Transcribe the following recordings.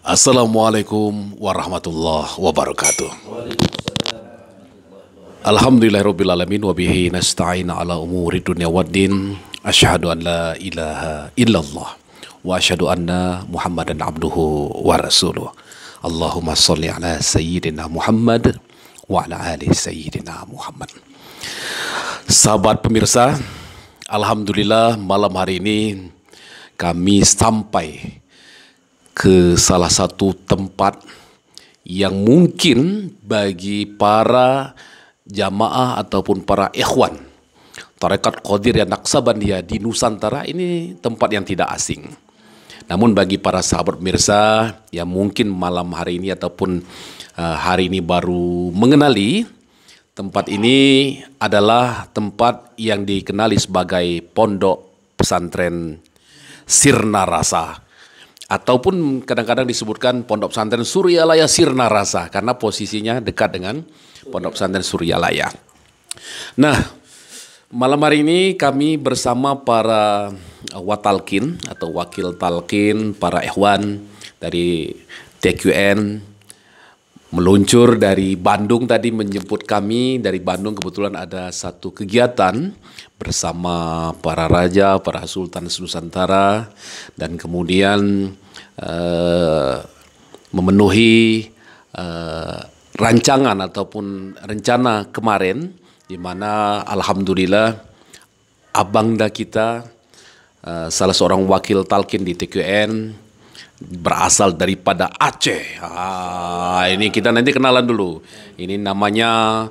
Assalamualaikum warahmatullahi wabarakatuh. Alhamdulillahirrabbilalamin wabihi nasta'in ala umuri dunia waddin. Asyhadu an la ilaha illallah wa asyhadu anna muhammadan abduhu wa rasuluh. Allahumma salli ala sayyidina Muhammad wa ala ali sayyidina Muhammad. Sahabat pemirsa, alhamdulillah malam hari ini kami sampai ke salah satu tempat yang mungkin bagi para jamaah ataupun para ikhwan Tarekat Qadiriyah Naqsabandiyah di Nusantara ini tempat yang tidak asing. Namun bagi para sahabat pemirsa yang mungkin malam hari ini ataupun hari ini baru mengenali, tempat ini adalah tempat yang dikenali sebagai Pondok Pesantren Sirna Rasa, ataupun kadang-kadang disebutkan Pondok Pesantren Suryalaya Sirna Rasa karena posisinya dekat dengan Pondok Pesantren Suryalaya. Nah, malam hari ini kami bersama para watalkin atau wakil talkin, para ikhwan dari TQN meluncur dari Bandung tadi menjemput kami dari Bandung. Kebetulan ada satu kegiatan bersama para raja, para sultan Nusantara, dan kemudian memenuhi rancangan ataupun rencana kemarin, di mana alhamdulillah abangda kita, salah seorang wakil talkin di TQN, berasal daripada Aceh. Ini kita nanti kenalan dulu. Ini namanya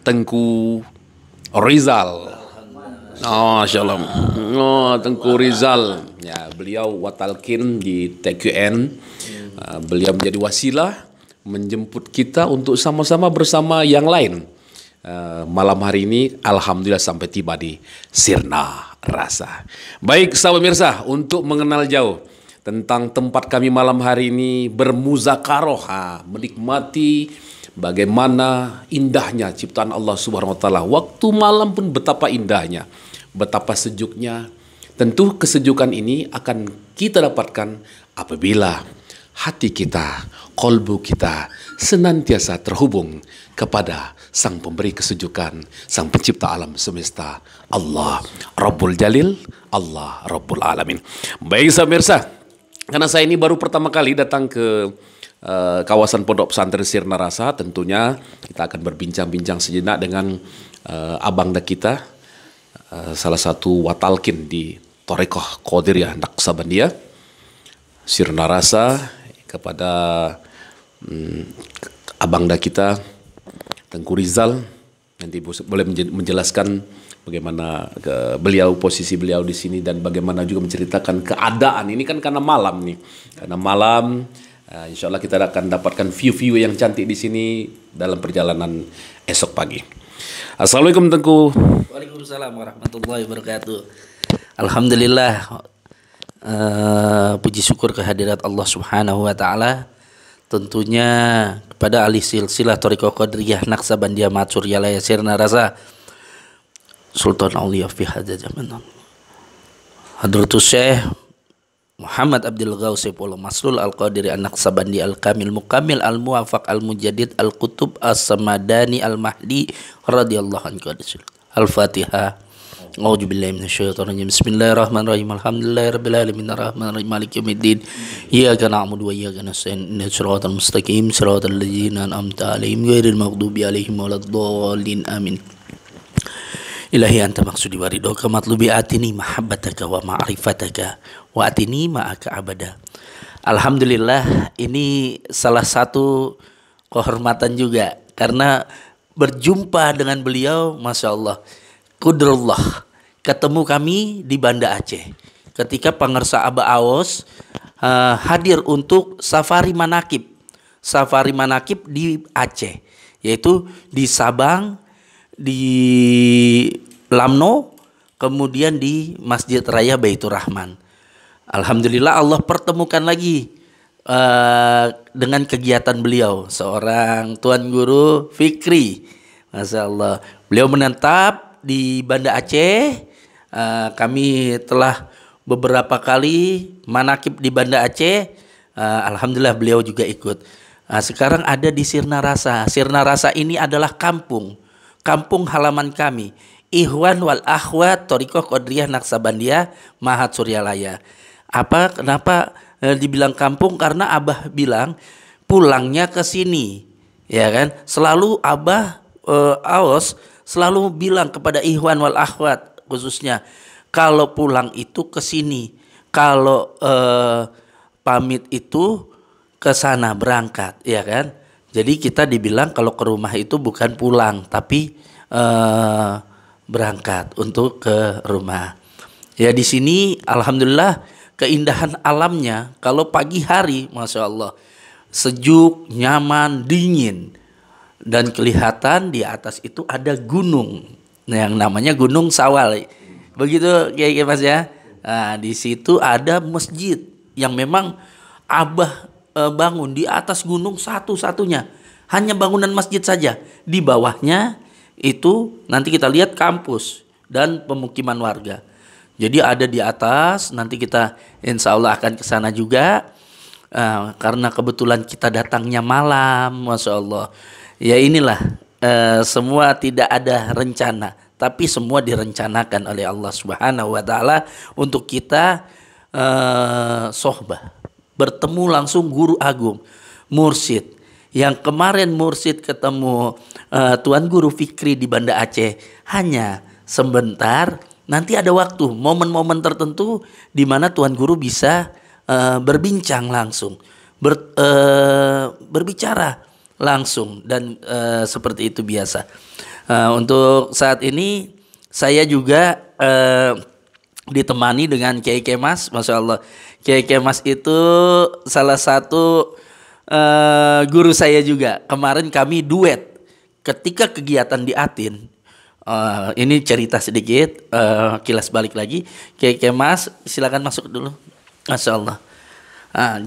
Tengku Rizal. Masya Allah. Tengku Rizal. Ya, beliau watalkin di TQN. Beliau menjadi wasilah menjemput kita untuk sama-sama bersama yang lain. Malam hari ini alhamdulillah sampai tiba di Sirna Rasa. Baik sahabat pemirsa, untuk mengenal jauh tentang tempat kami malam hari ini bermuzakaroh, menikmati bagaimana indahnya ciptaan Allah Subhanahu wa taala. Waktu malam pun betapa indahnya, betapa sejuknya. Tentu kesejukan ini akan kita dapatkan apabila hati kita, kolbu kita senantiasa terhubung kepada Sang Pemberi kesejukan, Sang Pencipta alam semesta, Allah Rabbul Jalil, Allah Rabbul Alamin. Baik sahabat pemirsa, karena saya ini baru pertama kali datang ke kawasan Pondok Pesantren Sirna Rasa, tentunya kita akan berbincang-bincang sejenak dengan abangda kita, salah satu watalkin di Tarekat Qadiriyah Naqsabandiyah Sirna Rasa, kepada abangda kita Tengku Rizal. Nanti boleh menjelaskan bagaimana posisi beliau di sini dan bagaimana juga menceritakan keadaan ini kan karena malam nih. Karena malam, insya Allah kita akan dapatkan view-view yang cantik di sini dalam perjalanan esok pagi. Assalamualaikum Tengku. Waalaikumsalam warahmatullahi wabarakatuh. Alhamdulillah, puji syukur kehadirat Allah Subhanahu wa taala. Tentunya kepada ahli silsilah Tarekat Qadiriyah Naqsabandiyah Suryalaya Sirna Rasa, Sultan Aulia fi hadza zaman, Hadratus Syekh Muhammad Abdul Ghaus Maslul Al-Qadiri An-Naqsabandi Al-Kamil Mukamil Al-Muwafaq Al-Mujaddid Al-Qutub As-Samadani Al-Mahdi radhiyallahu anhu. Al-Fatihah. A'udzubillahi minasyaitonir rajim. Bismillahirrahmanirrahim. Alhamdulillahirabbil alamin arrahmanirrahim maliki yaumiddin. Iyyaka na'budu wa iyyaka nasta'in. Ihdinas siratal mustaqim siratal ladzina an'amta 'alaihim ghairil maghdubi 'alaihim waladdallin. Amin. Ilahi anta maksudi wa ridhoka matlubi atini mahabbataka wa ma'rifataka wa atini ma'aka abada. Alhamdulillah, ini salah satu kehormatan juga karena berjumpa dengan beliau, Masya Allah, Kudrallah. Ketemu kami di Banda Aceh ketika Pangersa Aba Aos hadir untuk safari manakib di Aceh, yaitu di Sabang, di Lamno, kemudian di Masjid Raya Baitur Rahman. Alhamdulillah Allah pertemukan lagi dengan kegiatan beliau, seorang Tuan Guru Fikri. Masya Allah, beliau menetap di Banda Aceh. Kami telah beberapa kali manakib di Banda Aceh. Alhamdulillah beliau juga ikut. Sekarang ada di Sirna Rasa. Sirna Rasa ini adalah kampung halaman kami. Ikhwan wal Akhwat Thariqah Qadiriyah Naksabandiyah Mahat Suryalaya. Kenapa dibilang kampung? Karena Abah bilang pulangnya ke sini, ya kan? Selalu Abah Aos selalu bilang kepada Ikhwan wal Akhwat khususnya, kalau pulang itu ke sini, kalau pamit itu ke sana berangkat, ya kan? Jadi kita dibilang kalau ke rumah itu bukan pulang, tapi berangkat untuk ke rumah. Ya di sini alhamdulillah keindahan alamnya kalau pagi hari masya Allah sejuk, nyaman, dingin, dan kelihatan di atas itu ada gunung yang namanya Gunung Sawal. Begitu kayak Mas ya. Nah, di situ ada masjid yang memang Abah bangun di atas gunung satu-satunya. Hanya bangunan masjid saja. Di bawahnya itu nanti kita lihat kampus dan pemukiman warga. Jadi ada di atas, nanti kita insya Allah akan ke sana juga. Karena kebetulan kita datangnya malam, masya Allah. Ya inilah semua tidak ada rencana, tapi semua direncanakan oleh Allah Subhanahu Wa Taala untuk kita sohbah, bertemu langsung guru agung, mursyid. Yang kemarin mursyid ketemu Tuan Guru Fikri di Banda Aceh hanya sebentar. Nanti ada waktu, momen-momen tertentu di mana Tuan Guru bisa berbincang langsung, berbicara langsung, dan seperti itu biasa. Untuk saat ini saya juga ditemani dengan Kiai Kemas, masya Allah. Kiai Kemas itu salah satu guru saya juga. Kemarin kami duet ketika kegiatan di Atin. Ini cerita sedikit, kilas balik lagi. Kiai Kemas, silakan masuk dulu. Masya Allah.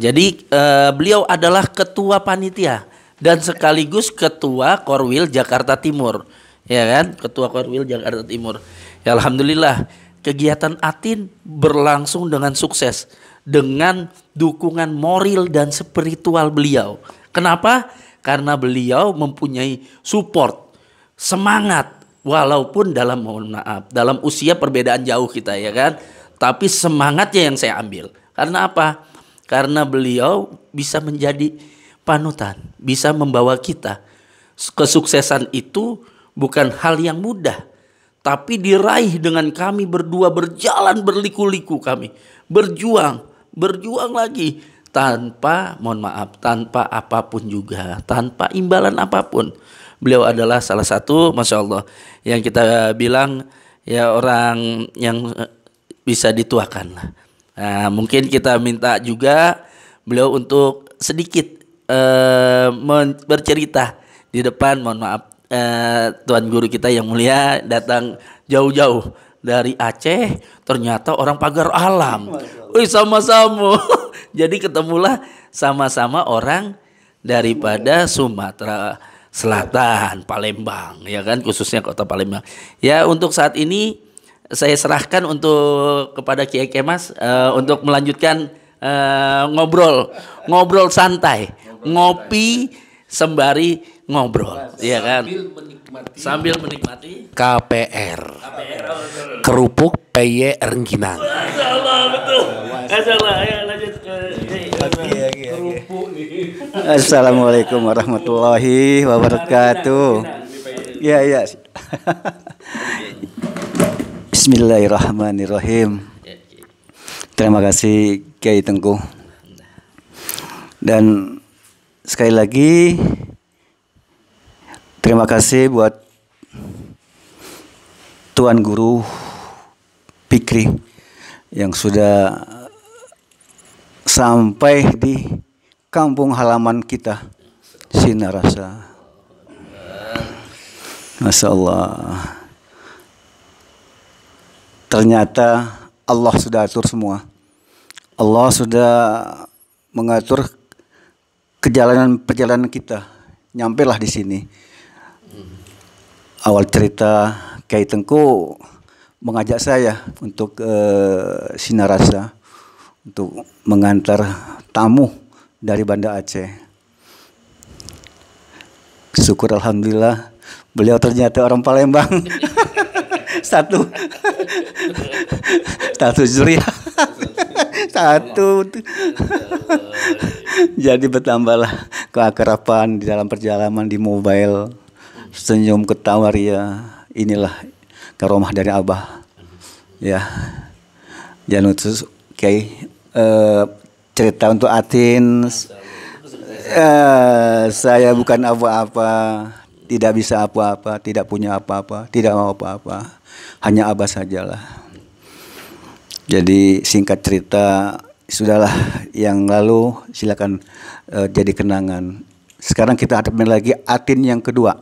Jadi beliau adalah ketua panitia dan sekaligus ketua Korwil Jakarta Timur, ya kan? Ketua Korwil Jakarta Timur. Ya, alhamdulillah kegiatan Atin berlangsung dengan sukses dengan dukungan moral dan spiritual beliau. Kenapa? Karena beliau mempunyai support, semangat, walaupun dalam, mohon maaf, dalam usia perbedaan jauh kita, ya kan? Tapi semangatnya yang saya ambil. Karena apa? Karena beliau bisa menjadi panutan, bisa membawa kita. Kesuksesan itu bukan hal yang mudah, tapi diraih dengan kami berdua berjalan berliku-liku, kami berjuang lagi tanpa, mohon maaf, tanpa apapun juga, tanpa imbalan apapun. Beliau adalah salah satu, masya Allah, yang kita bilang ya orang yang bisa dituakan lah. Mungkin kita minta juga beliau untuk sedikit bercerita di depan, mohon maaf, Tuan Guru kita yang mulia datang jauh-jauh dari Aceh, ternyata orang pagar alam. Wih, sama-sama. Jadi ketemulah sama-sama orang daripada Sumatera Selatan, Palembang, ya kan, khususnya kota Palembang. Ya, untuk saat ini saya serahkan kepada Kiai Kemas untuk melanjutkan ngobrol santai, ngopi sembari ngobrol, ya kan, sambil menikmati KPR. Kerupuk peye rengginang. Masyaallah, betul. Masyaallah, ayo lanjut ke kerupuk nih. Assalamualaikum warahmatullahi wabarakatuh. Ya. Bismillahirrahmanirrahim. Terima kasih Kiai Tengku. Dan sekali lagi terima kasih buat Tuan Guru Fikri yang sudah sampai di kampung halaman kita, Sirna Rasa. Masya Allah. Ternyata Allah sudah atur semua. Allah sudah mengatur perjalanan kita. Nyampelah di sini. Awal cerita Kiai Tengku mengajak saya untuk Sirna Rasa untuk mengantar tamu dari Banda Aceh. Syukur alhamdulillah beliau ternyata orang Palembang. Satu zuriat. Satu. Jadi bertambahlah keakraban di dalam perjalanan di mobile, senyum ketawa ria. Inilah karomah dari Abah. Ya. Jangan terus cerita untuk Atin. Saya bukan apa-apa, tidak bisa apa-apa, tidak punya apa-apa, tidak mau apa-apa, hanya Abah sajalah. Jadi singkat cerita, sudahlah yang lalu silakan jadi kenangan. Sekarang kita hadapin lagi Atin yang kedua.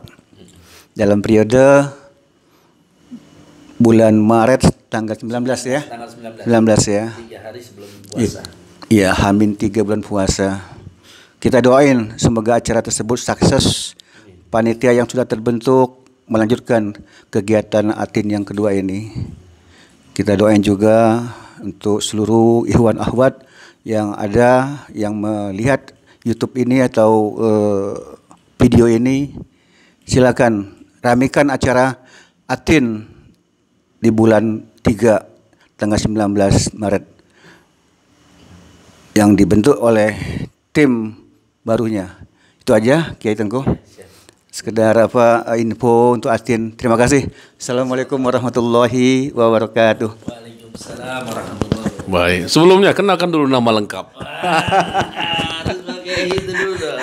Dalam periode bulan Maret tanggal 19 ya. Tanggal 19 ya. 3 hari sebelum puasa. Iya, Hamin 3 bulan puasa. Kita doain semoga acara tersebut sukses. Panitia yang sudah terbentuk melanjutkan kegiatan Atin yang kedua ini. Kita doain juga untuk seluruh ikhwan akhwat yang ada yang melihat YouTube ini atau video ini, silakan ramaikan acara Atin di bulan 3 tanggal 19 Maret yang dibentuk oleh tim barunya. Itu aja Kiai Tengku. Sekedar info untuk Atin. Terima kasih. Assalamualaikum warahmatullahi wabarakatuh. Waalaikumsalam warahmatullahi wabarakatuh. Baik, sebelumnya kenalkan dulu nama lengkap. Harus pakai itu dulu dong.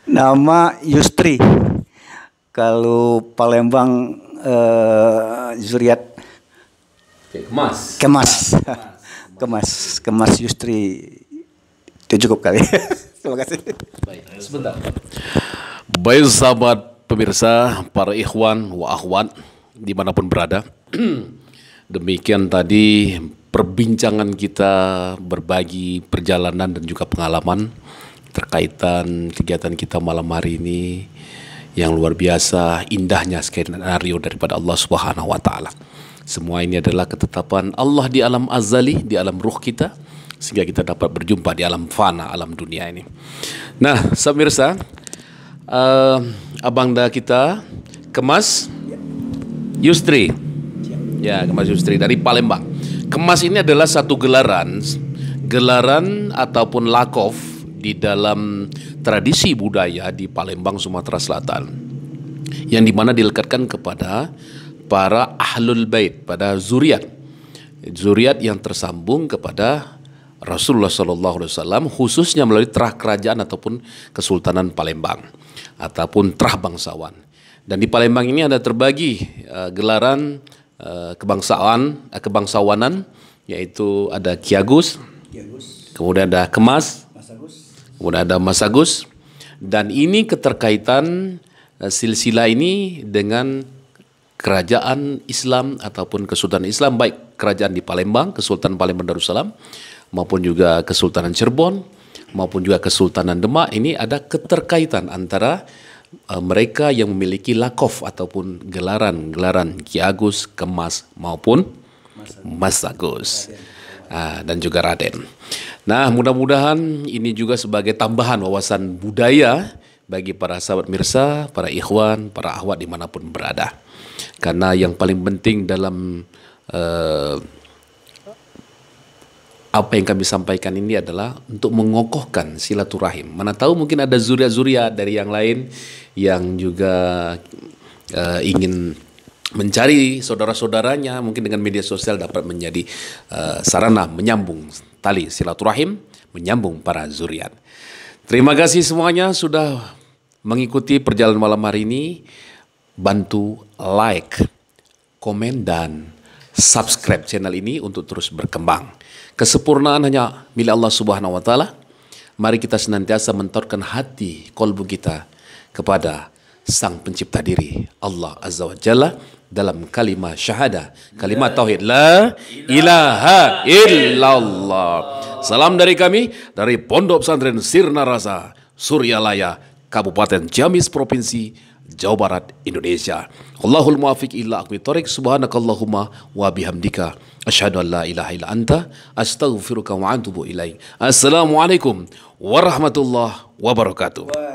Nama Yustri. Kalau Palembang Zuriat Kemas Yustri. Itu cukup kali. Terima kasih. Baik, sebentar. Baik sahabat pemirsa, para ikhwan wa akhwat dimanapun berada. Demikian tadi perbincangan kita, berbagi perjalanan dan juga pengalaman terkaitan kegiatan kita malam hari ini yang luar biasa indahnya skenario daripada Allah Subhanahu wa taala. Semua ini adalah ketetapan Allah di alam azali, di alam ruh kita, sehingga kita dapat berjumpa di alam fana, alam dunia ini. Nah, pemirsa, abangda kita Kemas Yustri, ya Kemas Yustri dari Palembang. Kemas ini adalah satu gelaran ataupun lakof di dalam tradisi budaya di Palembang, Sumatera Selatan, yang dimana dilekatkan kepada para ahlul bait, pada zuriat yang tersambung kepada Rasulullah SAW, khususnya melalui terah kerajaan ataupun Kesultanan Palembang ataupun terah bangsawan. Dan di Palembang ini ada terbagi gelaran kebangsawanan, yaitu ada Ki Agus, kemudian ada Kemas, kemudian ada Mas Agus, dan ini keterkaitan silsilah ini dengan kerajaan Islam ataupun Kesultanan Islam, baik kerajaan di Palembang, Kesultanan Palembang Darussalam, maupun juga Kesultanan Cirebon, maupun juga Kesultanan Demak. Ini ada keterkaitan antara mereka yang memiliki lakof ataupun gelaran Ki Agus, Kemas maupun Mas Agus, dan juga Raden. Nah, mudah-mudahan ini juga sebagai tambahan wawasan budaya bagi para sahabat mirsa, para ikhwan, para akhwat dimanapun berada. Karena yang paling penting dalam apa yang kami sampaikan ini adalah untuk mengokohkan silaturahim. Mana tahu mungkin ada zuriat-zuriat dari yang lain yang juga ingin mencari saudara-saudaranya, mungkin dengan media sosial dapat menjadi sarana menyambung tali silaturahim, menyambung para zuriat. Terima kasih semuanya sudah mengikuti perjalanan malam hari ini. Bantu like, komen, dan subscribe channel ini untuk terus berkembang. Kesempurnaan hanya milik Allah Subhanahu wa taala. Mari kita senantiasa mentorkan hati kolbu kita kepada Sang Pencipta diri, Allah Azza wa Jalla, dalam kalimat syahadah, kalimat tauhid, la ilaha illallah. Salam dari kami, dari Pondok Pesantren Sirna Rasa, Suryalaya, Kabupaten Ciamis, Provinsi Jawa Barat, Indonesia. Allahul muwafiq illa aqwamit thoriq. Subhanakallahumma wa bihamdika asyhadu an la ilaha illa anta astaghfiruka wa atubu ilaik. Assalamualaikum warahmatullahi wabarakatuh.